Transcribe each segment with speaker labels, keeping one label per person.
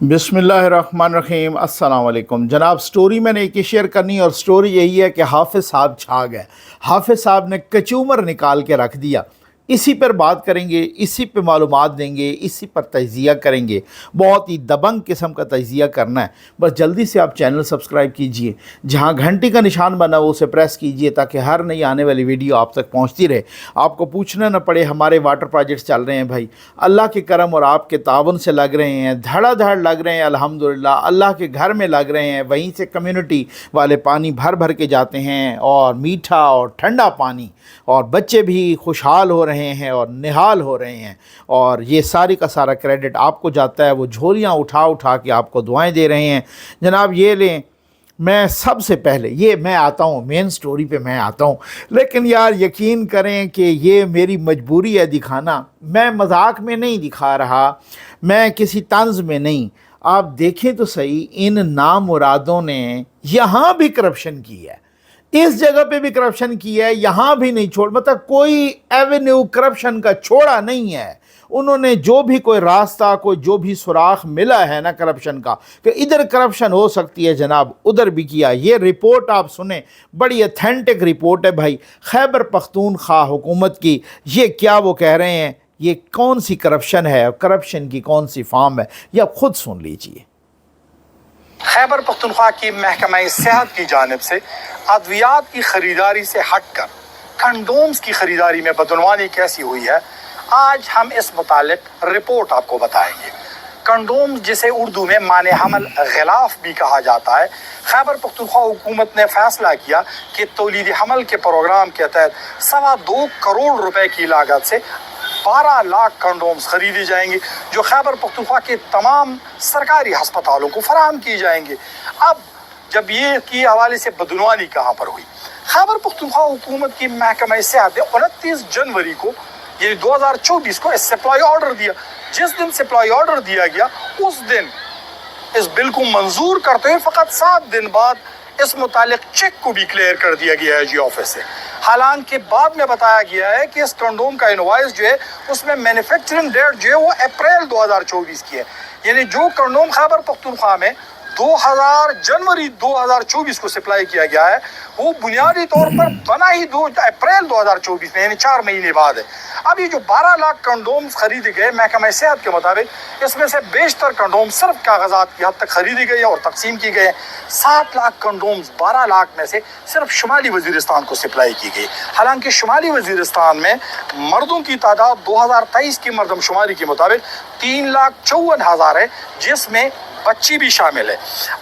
Speaker 1: बिस्मिल्लाहिर्रहमानिर्रहीम अस्सलाम वालेकुम जनाब। स्टोरी मैंने एक ही शेयर करनी और स्टोरी यही है कि हाफिज़ साहब छा गए। हाफिज़ साहब ने कचूमर निकाल के रख दिया। इसी पर बात करेंगे, इसी पे मालूमात देंगे, इसी पर तजिया करेंगे। बहुत ही दबंग किस्म का तजिया करना है। बस जल्दी से आप चैनल सब्सक्राइब कीजिए, जहां घंटी का निशान बना हो उसे प्रेस कीजिए ताकि हर नई आने वाली वीडियो आप तक पहुंचती रहे। आपको पूछना न पड़े हमारे वाटर प्रोजेक्ट्स चल रहे हैं भाई, अल्लाह के करम और आपके तावन से लग रहे हैं, धड़ाधड़ लग रहे हैं अल्हम्दुलिल्लाह। अल्लाह के घर में लग रहे हैं, वहीं से कम्युनिटी वाले पानी भर भर के जाते हैं और मीठा और ठंडा पानी, और बच्चे भी खुशहाल हो रहे हैं और निहाल हो रहे हैं। और ये सारी का सारा क्रेडिट आपको जाता है। वो झोलियाँ उठा उठा के आपको दुआएं दे रहे हैं। जनाब ये लें, मैं सबसे पहले ये मैं आता हूँ, मेन स्टोरी पे मैं आता हूँ, लेकिन यार यकीन करें कि ये मेरी मजबूरी है दिखाना। मैं मजाक में नहीं दिखा रहा, मैं किसी तंज में नहीं। आप देखें तो सही, इन नामुरादों ने यहाँ भी करप्शन की है, इस जगह पे भी करप्शन की है, यहाँ भी नहीं छोड़, मतलब कोई एवेन्यू करप्शन का छोड़ा नहीं है। उन्होंने जो भी कोई रास्ता, कोई जो भी सुराख मिला है ना करप्शन का, कि इधर करप्शन हो सकती है जनाब, उधर भी किया। ये रिपोर्ट आप सुने, बड़ी अथेंटिक रिपोर्ट है भाई, खैबर पख्तूनख्वा हुकूमत की। ये क्या वो कह रहे हैं, ये कौन सी करप्शन है, करप्शन की कौन सी फॉर्म है, ये आप खुद सुन लीजिए।
Speaker 2: खैबर पख्तूनख्वा की महकमा सेहत की जानिब से अद्वियात की खरीदारी से हटकर कंडोम्स की खरीदारी में बदनवानी कैसी हुई है, आज हम इस मुतालिक रिपोर्ट आपको बताएंगे। कंडोम जिसे उर्दू में माने हमल गिलाफ भी कहा जाता है, खैबर पख्तूनख्वा हुकूमत ने फैसला किया कि तौलीद हमल के प्रोग्राम के तहत 2.25 करोड़ रुपए की लागत से 12 लाख कंडोम्स खरीदी जाएंगी, जो खैबर पख्तूनख्वा के तमाम सरकारी अस्पतालों को फराहम की जाएंगे। अब जब ये की हवाले से बदनवानी कहाँ पर हुई, खैबर पख्तूनख्वा हुकूमत की महकमा सेहत ने 29 जनवरी को ये 2024 को सप्लाई ऑर्डर दिया। जिस दिन सप्लाई ऑर्डर दिया गया उस दिन इस बिल को मंजूर करते हुए फ़कत 7 दिन बाद इस मुतालिक चेक को भी क्लियर कर दिया गया है जी ऑफिस से। हालांकि बाद में बताया गया है कि इस कंडोम का इनवॉइस जो है उसमें मैन्युफैक्चरिंग डेट जो है वो अप्रैल 2024 की है। यानी जो कंडोम खैबर पख्तूनख्वा में 2000 जनवरी 2024 को सप्लाई किया गया है वो बुनियादी तौर पर बना ही अप्रैल 2024 में, यानी 4 महीने बाद है। अब ये जो 12 लाख कंडोम्स खरीदे गए महकमा सेहत के मुताबिक, इसमें से बेशतर कंडोम सिर्फ कागजात की हद तक खरीदी गई और तकसीम की गए। 7 लाख कंडोम्स 12 लाख में से सिर्फ शुमाली वजीरिस्तान को सप्लाई की गई। हालांकि शुमाली वजीरिस्तान में मर्दों की तादाद 2023 की मरदमशुमारी के मुताबिक 3,54,000 है, जिसमें बच्ची भी शामिल है।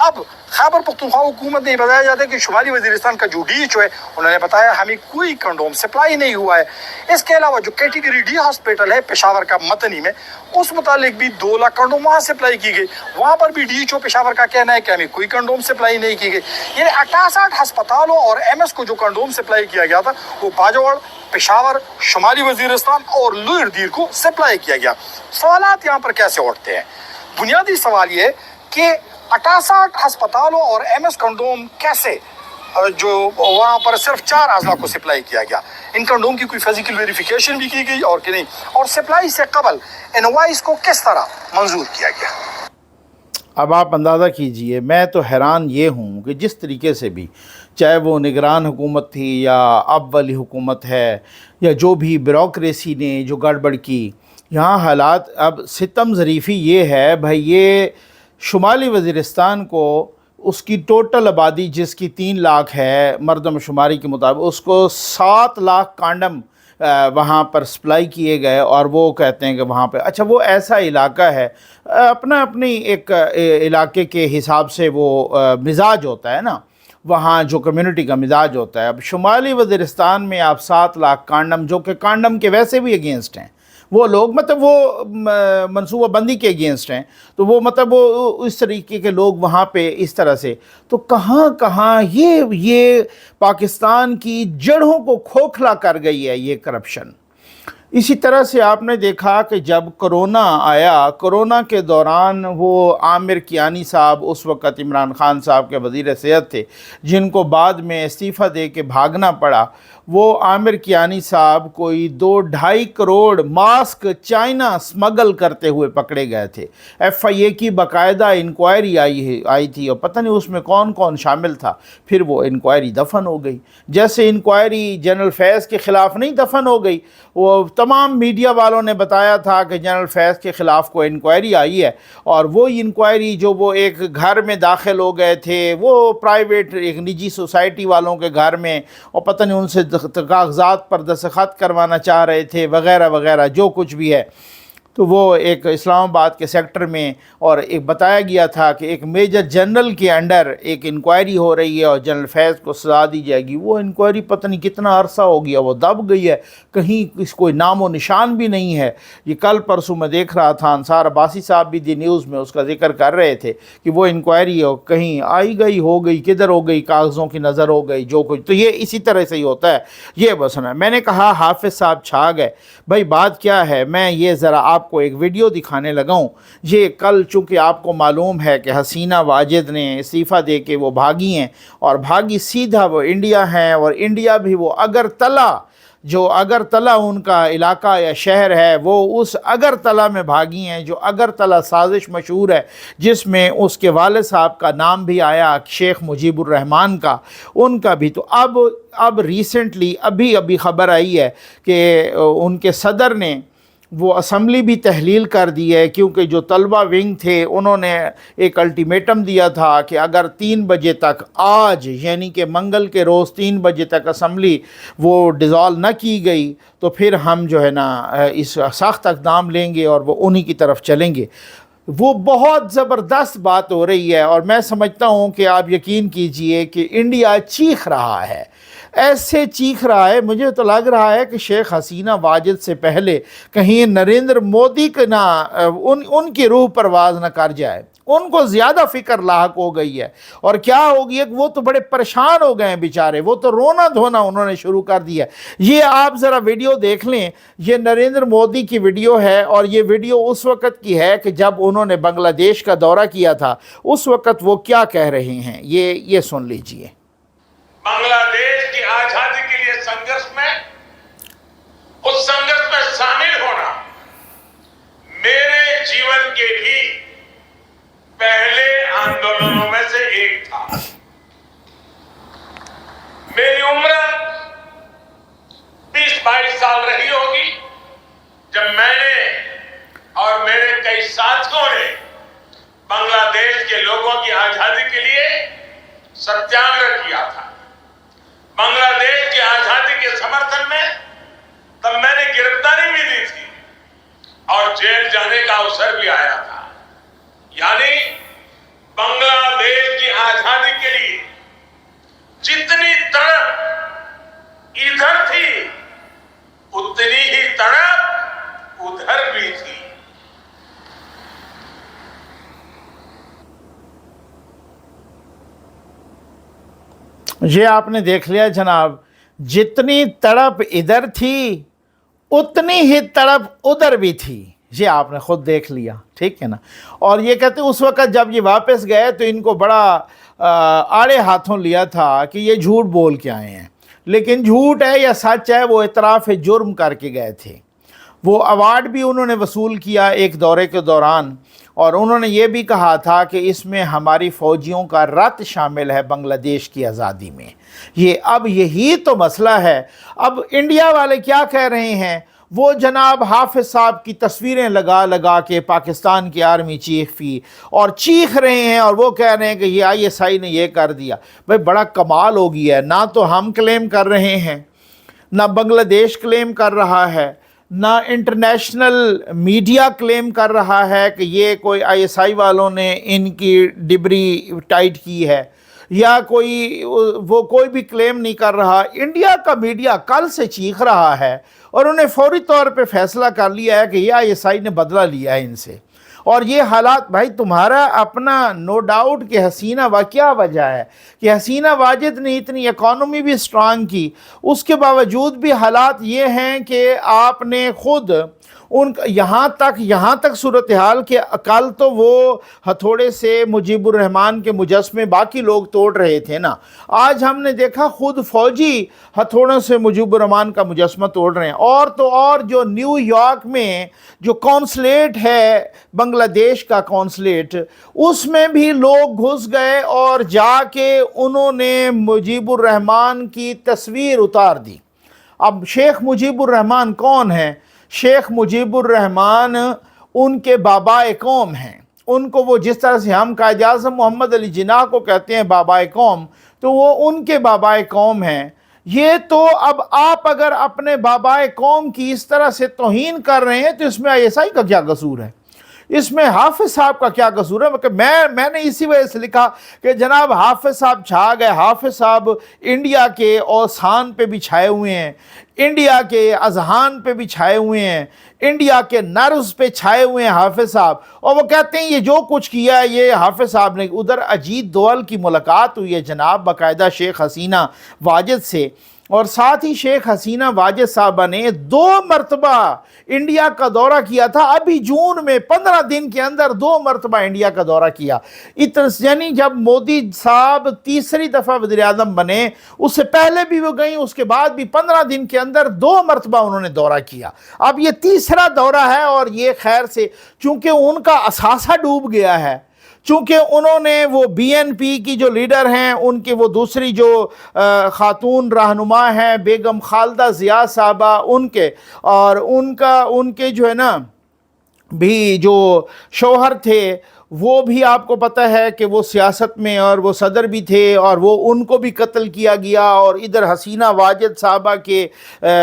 Speaker 2: अब खैबर पख्तूनख्वा हुकूमत ने बताया जाता है कि शुमाली वजीरिस्तान का जो डीएचओ है उन्होंने बताया हमें कोई कंडोम सप्लाई नहीं हुआ है। इसके अलावा जो कैटेगरी डी हॉस्पिटल है पेशावर का मतनी में, उस मुतालिक भी 2 लाख कंडोम वहाँ सप्लाई की गई। वहाँ पर भी डीएचओ पेशावर का कहना है कि हमें कोई कंडोम सप्लाई नहीं की गई। यानी 68 अस्पतालों और एमएस को जो कंडोम सप्लाई किया गया था वो बाजवाड़, पेशावर, शुमाली वजीरिस्तान और लोअर दीर को सप्लाई किया गया। सवालात यहाँ पर कैसे उठते हैं? बुनियादी सवाल ये कि 68 अस्पतालों और एमएस कंडोम कैसे, जो वहाँ पर सिर्फ 4 अज़ला को सप्लाई किया गया, इन कंडोम की कोई फिजिकल वेरिफिकेशन भी की गई और कि नहीं, और सप्लाई से कबल इनवॉइस को किस तरह मंजूर किया गया।
Speaker 1: अब आप अंदाज़ा कीजिए, मैं तो हैरान ये हूँ कि जिस तरीके से भी, चाहे वो निगरान हुकूमत थी या अब वाली हुकूमत है या जो भी ब्यूरोक्रेसी ने जो गड़बड़ की, यहाँ हालात अब सितम ज़रीफ़ी ये है भाई। ये शुमाली वज़ीरिस्तान को उसकी टोटल आबादी जिसकी 3 लाख है मरदमशुमारी के मुताबिक, उसको 7 लाख कांडम वहाँ पर सप्लाई किए गए। और वो कहते हैं कि वहाँ पे अच्छा वो ऐसा इलाका है, अपना अपनी एक इलाके के हिसाब से वो मिजाज होता है ना, वहाँ जो कम्युनिटी का मिजाज होता है। अब शुमाली वज़ीरिस्तान में आप 7 लाख कांडम, जो कि कांडम के वैसे भी अगेंस्ट हैं वो लोग, मतलब वो मनसूबा बंदी के अगेंस्ट हैं, तो वो मतलब वो इस तरीके के लोग वहाँ पे इस तरह से, तो कहाँ कहाँ ये पाकिस्तान की जड़ों को खोखला कर गई है ये करप्शन। इसी तरह से आपने देखा कि जब कोरोना आया, कोरोना के दौरान वो आमिर कियानी साहब उस वक़्त इमरान ख़ान साहब के वज़ीर सेहत थे, जिनको बाद में इस्तीफ़ा दे के भागना पड़ा, وہ عامر کیانی صاحب کوئی 2-2.5 کروڑ ماسک چائنا سمگل کرتے ہوئے پکڑے گئے تھے۔ ایف آئی اے کی باقاعدہ انکوائری آئی تھی اور پتہ نہیں اس میں کون کون شامل تھا، پھر وہ انکوائری دفن ہو گئی۔ جیسے انکوائری جنرل فیض کے خلاف نہیں دفن ہو گئی، وہ تمام میڈیا والوں نے بتایا تھا کہ جنرل فیض کے خلاف کوئی انکوائری آئی ہے، اور وہ انکوائری جو وہ ایک گھر میں داخل ہو گئے تھے، وہ پرائیویٹ ایک نجی سوسائٹی والوں کے گھر میں، اور پتہ نہیں ان سے کاغذات پر دستخط کروانا چاہ رہے تھے وغیرہ وغیرہ جو کچھ بھی ہے، تو وہ ایک اسلام آباد کے سیکٹر میں، اور ایک بتایا گیا تھا کہ ایک میجر جنرل کے انڈر ایک انکوائری ہو رہی ہے اور جنرل فیض کو سزا دی جائے گی۔ وہ انکوائری پتہ نہیں کتنا عرصہ ہو گیا، وہ دب گئی ہے، کہیں اس کوئی نام و نشان بھی نہیں ہے۔ یہ کل پرسوں میں دیکھ رہا تھا، انصار عباسی صاحب بھی دی نیوز میں اس کا ذکر کر رہے تھے کہ وہ انکوائری کہیں آئی گئی ہو گئی، کدھر ہو گئی، کاغذوں کی نظر ہو گئی، جو کچھ۔ تو یہ اسی طرح سے ہی ہوتا ہے، یہ بس نا۔ میں نے کہا حافظ صاحب چھا گئے، بھائی بات کیا ہے، میں یہ ذرا آپ کو ایک ویڈیو دکھانے لگا ہوں۔ یہ کل چونکہ آپ کو معلوم ہے کہ حسینہ واجد نے استعفیٰ دے کے وہ بھاگی ہیں، اور بھاگی سیدھا وہ انڈیا ہیں، اور انڈیا بھی وہ اگرتلہ، جو اگرتلہ ان کا علاقہ یا شہر ہے، وہ اس اگرتلہ میں بھاگی ہیں، جو اگرتلہ سازش مشہور ہے، جس میں اس کے والد صاحب کا نام بھی آیا، شیخ مجیب الرحمان کا، ان کا بھی۔ تو اب ریسنٹلی ابھی خبر آئی ہے کہ ان کے صدر نے وہ اسمبلی بھی تحلیل کر دی ہے، کیونکہ جو طلبہ ونگ تھے انہوں نے ایک الٹیمیٹم دیا تھا کہ اگر 3 بجے تک آج، یعنی کہ منگل کے روز 3 بجے تک اسمبلی وہ ڈیزالو نہ کی گئی تو پھر ہم جو ہے نا اس سخت اقدام لیں گے اور وہ انہی کی طرف چلیں گے۔ وہ بہت زبردست بات ہو رہی ہے، اور میں سمجھتا ہوں کہ آپ یقین کیجئے کہ انڈیا چیخ رہا ہے، ایسے چیخ رہا ہے، مجھے تو لگ رہا ہے کہ شیخ حسینہ واجد سے پہلے کہیں نریندر مودی کے نہ ان کی روح پرواز نہ کر جائے، ان کو زیادہ فکر لاحق ہو گئی ہے۔ اور کیا ہوگی ہے کہ وہ تو بڑے پریشان ہو گئے ہیں بیچارے، وہ تو رونا دھونا انہوں نے شروع کر دیا۔ یہ آپ ذرا ویڈیو دیکھ لیں، یہ نریندر مودی کی ویڈیو ہے، اور یہ ویڈیو اس وقت کی ہے کہ جب انہوں نے بنگلہ دیش کا دورہ کیا تھا، اس وقت وہ کیا کہہ رہے ہیں، یہ سن لیجئے۔
Speaker 3: بنگلہ دیش کی آزادی کے لیے سنگرش میں، اس سنگرش میں شامل ہونا میرے جیون کے بھی پہلے آندولنوں میں سے ایک تھا۔ میری عمر 20-22 سال رہی ہوگی جب میں نے اور میرے کئی ساتھیوں نے بنگلہ دیش کے لوگوں کی آزادی کے لیے ستیاگرہ کیا تھا۔ بنگلہ دیش کی آزادی کے سمرتھن میں تب میں نے گرفتاری بھی دی تھی اور جیل جانے کا اوسر بھی آیا تھا۔ یعنی بنگلہ دیش کی آزادی کے لیے جتنی تڑپ ادھر تھی اتنی ہی تڑپ ادھر بھی تھی۔
Speaker 1: یہ آپ نے دیکھ لیا جناب، جتنی تڑپ ادھر تھی اتنی ہی تڑپ ادھر بھی تھی، یہ آپ نے خود دیکھ لیا، ٹھیک ہے نا۔ اور یہ کہتے ہیں اس وقت جب یہ واپس گئے تو ان کو بڑا آڑے ہاتھوں لیا تھا کہ یہ جھوٹ بول کے آئے ہیں، لیکن جھوٹ ہے یا سچ ہے، وہ اعتراف جرم کر کے گئے تھے۔ وہ ایوارڈ بھی انہوں نے وصول کیا ایک دورے کے دوران، اور انہوں نے یہ بھی کہا تھا کہ اس میں ہماری فوجیوں کا رت شامل ہے بنگلہ دیش کی آزادی میں۔ اب یہی تو مسئلہ ہے۔ اب انڈیا والے کیا کہہ رہے ہیں، وہ جناب حافظ صاحب کی تصویریں لگا کے پاکستان کی آرمی چیف کی، اور چیخ رہے ہیں، اور وہ کہہ رہے ہیں کہ یہ ISI نے یہ کر دیا۔ بھئی بڑا کمال ہو گیا ہے، نہ تو ہم کلیم کر رہے ہیں، نہ بنگلہ دیش کلیم کر رہا ہے، نہ انٹرنیشنل میڈیا کلیم کر رہا ہے کہ یہ کوئی ISI والوں نے ان کی ڈبری ٹائٹ کی ہے، یا کوئی بھی کلیم نہیں کر رہا۔ انڈیا کا میڈیا کل سے چیخ رہا ہے، اور انہیں فوری طور پہ فیصلہ کر لیا ہے کہ یہ ISI نے بدلہ لیا ہے ان سے۔ اور یہ حالات بھائی تمہارا اپنا نو ڈاؤٹ کہ حسینہ کیا وجہ ہے کہ حسینہ واجد نے اتنی اکانومی بھی سٹرانگ کی، اس کے باوجود بھی حالات یہ ہیں کہ آپ نے خود उन यहाँ तक सूरत हाल कि कल तो वो हथौड़े से मुजीबुर रहमान के मुजस्मे बाकी लोग तोड़ रहे थे ना, आज हमने देखा खुद फौजी हथौड़ों से मुजीबुर रहमान का मुजस्मा तोड़ रहे हैं। और तो और जो न्यूयॉर्क में जो कौंसलेट है, बांग्लादेश का कौंसलेट, उसमें भी लोग घुस गए और जाके उन्होंने मुजीबुर रहमान की तस्वीर उतार दी। अब शेख मुजीबुर रहमान कौन है? शेख मुजीबुर रहमान उनके बाबाए कौम हैं। उनको वो जिस तरह से हम कायद आज़म मोहम्मद अली जिन्ना को कहते हैं बाबाए कौम, तो वो उनके बाबाए कौम हैं। ये तो अब आप अगर अपने बाबाए कौम की इस तरह से तौहीन कर रहे हैं तो इसमें ऐसा ही का क्या कसूर है? इसमें हाफिज साहब का क्या कसूर है? मतलब मैंने इसी वजह से लिखा कि जनाब हाफिज साहब छा गए। हाफिज साहब इंडिया के औसान पे भी छाए हुए हैं, इंडिया के अजहान पे भी छाए हुए हैं, इंडिया के नर्व्स पे छाए हुए हैं हाफिज साहब। और वो कहते हैं ये जो कुछ किया है ये हाफिज साहब ने। उधर अजीत दोवल की मुलाकात हुई है जनाब बाकायदा शेख हसीना वाजिद से, और साथ ही शेख हसीना वाजिद साहबा ने 2 मरतबा इंडिया का दौरा किया था। अभी जून में 15 दिन के अंदर 2 मरतबा इंडिया का दौरा किया। यानी जब मोदी साहब तीसरी दफ़ा वज़ीर-ए-आज़म बने, उससे पहले भी वो गई, उसके बाद भी 15 दिन के अंदर 2 मरतबा उन्होंने दौरा किया। अब ये तीसरा दौरा है और ये खैर से चूँकि उनका असासा डूब गया है, चूँकि उन्होंने वो बीएनपी की जो लीडर हैं उनके वो दूसरी जो ख़ातून रहनुमा हैं बेगम खालदा ज़िया साहबा, उनके जो है ना भी जो शौहर थे वो भी आपको पता है कि वो सियासत में और वो सदर भी थे, और वो उनको भी कत्ल किया गया। और इधर हसीना वाजिद साहबा के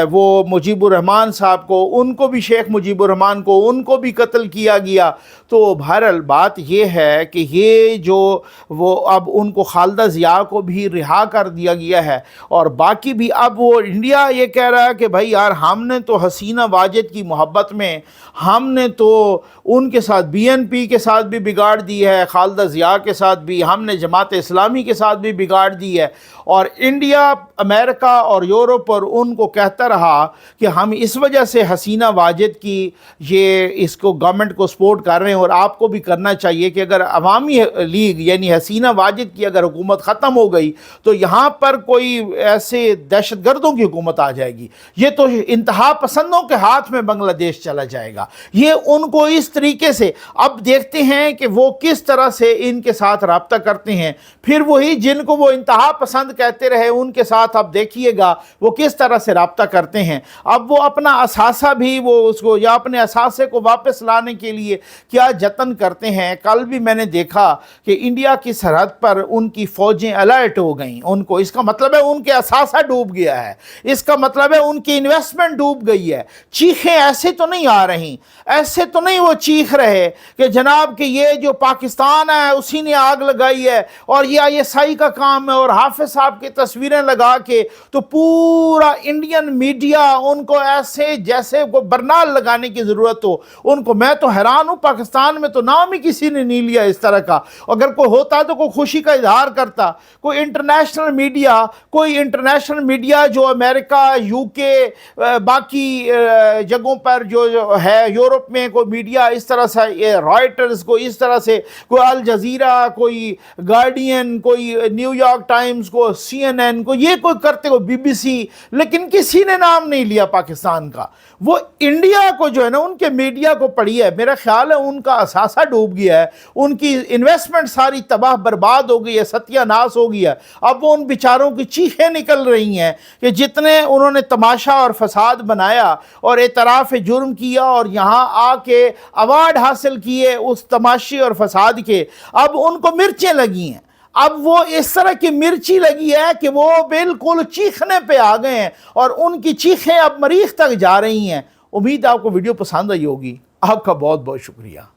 Speaker 1: वो मुजीबुर रहमान साहब को, उनको भी शेख मुजीबुर रहमान को उनको भी कत्ल किया गया। तो बहरहाल बात ये है कि ये जो वो अब उनको खालदा ज़िया को भी रिहा कर दिया गया है, और बाकी भी अब वो इंडिया ये कह रहा है कि भाई यार हमने तो हसीना वाजिद की मोहब्बत में हमने तो उनके साथ बीएनपी के साथ भी बिगाड़ दी है, खालदा ज़िया के साथ भी, हमने जमात इस्लामी के साथ भी बिगाड़ दी है। और इंडिया अमेरिका और यूरोप और उनको कहता रहा कि हम इस वजह से हसीना वाजिद की ये इसको गवर्नमेंट को सपोर्ट कर रहे हैं, और आपको भी करना चाहिए कि अगर अवामी लीग यानी हसीना वाजिद की अगर हुकूमत ख़त्म हो गई तो यहाँ पर कोई ऐसे दहशत गर्दों की हुकूमत आ जाएगी, ये तो इंतहा पसंदों के हाथ में बांग्लादेश चला जाएगा। ये उनको इस तरीके से अब देखते हैं कि वो किस तरह से इनके साथ रब्ता करते हैं। फिर वही जिनको वो इंतहा पसंद कहते रहे उनके साथ अब देखिएगा वो किस तरह से रब्ता करते हैं। अब वो अपना असासा भी वो उसको या अपने असासे को वापस लाने के लिए क्या जतन करते हैं। कल भी मैंने देखा कि इंडिया की सरहद पर उनकी फ़ौजें अलर्ट हो गई उनको, इसका मतलब है उनके असासा डूब गया है, इसका मतलब है उनकी इन्वेस्टमेंट डूब गई है। चीखें ऐसे तो नहीं आ रही, ऐसे तो नहीं वो चीख रहे कि जनाब कि ये जो पाकिस्तान है उसी ने आग लगाई है और ये आईएसआई का काम है, और हाफिज साहब की तस्वीरें लगा के तो पूरा इंडियन मीडिया उनको ऐसे जैसे को बरनाल लगाने की ज़रूरत हो उनको। मैं तो हैरान हूँ, पाकिस्तान में तो नाम ही किसी ने नहीं लिया इस तरह का। अगर कोई होता तो कोई खुशी का इजहार करता। कोई इंटरनेशनल मीडिया जो अमेरिका, यूके, बाकी जगहों पर जो है, यूरोप में कोई मीडिया इस तरह से, रॉयटर्स को इस तरह से, कोई अल जजीरा, कोई गार्डियन, कोई न्यूयॉर्क टाइम्स को, CNN को, ये कोई करते हो, BBC, लेकिन किसी ने नाम नहीं लिया पाकिस्तान का। वो इंडिया को जो है ना उनके मीडिया को पड़ी है। मेरा ख्याल है उनका असासा डूब गया है, उनकी इन्वेस्टमेंट सारी तबाह बर्बाद हो गई है, सत्यानाश हो गया। अब वो उन बेचारों की चीखें निकल रही हैं कि जितने उन्होंने तमाशा और फसाद बनाया और एतराफ़ जुर्म किया और यहाँ आके अवार्ड हासिल किए उस तमाशी और फसाद के, अब उनको मिर्चें लगी हैं। अब वो इस तरह की मिर्ची लगी है कि वो बिल्कुल चीखने पे आ गए हैं और उनकी चीखें अब मरीख तक जा रही हैं। उम्मीद आपको वीडियो पसंद आई होगी। आपका बहुत बहुत शुक्रिया।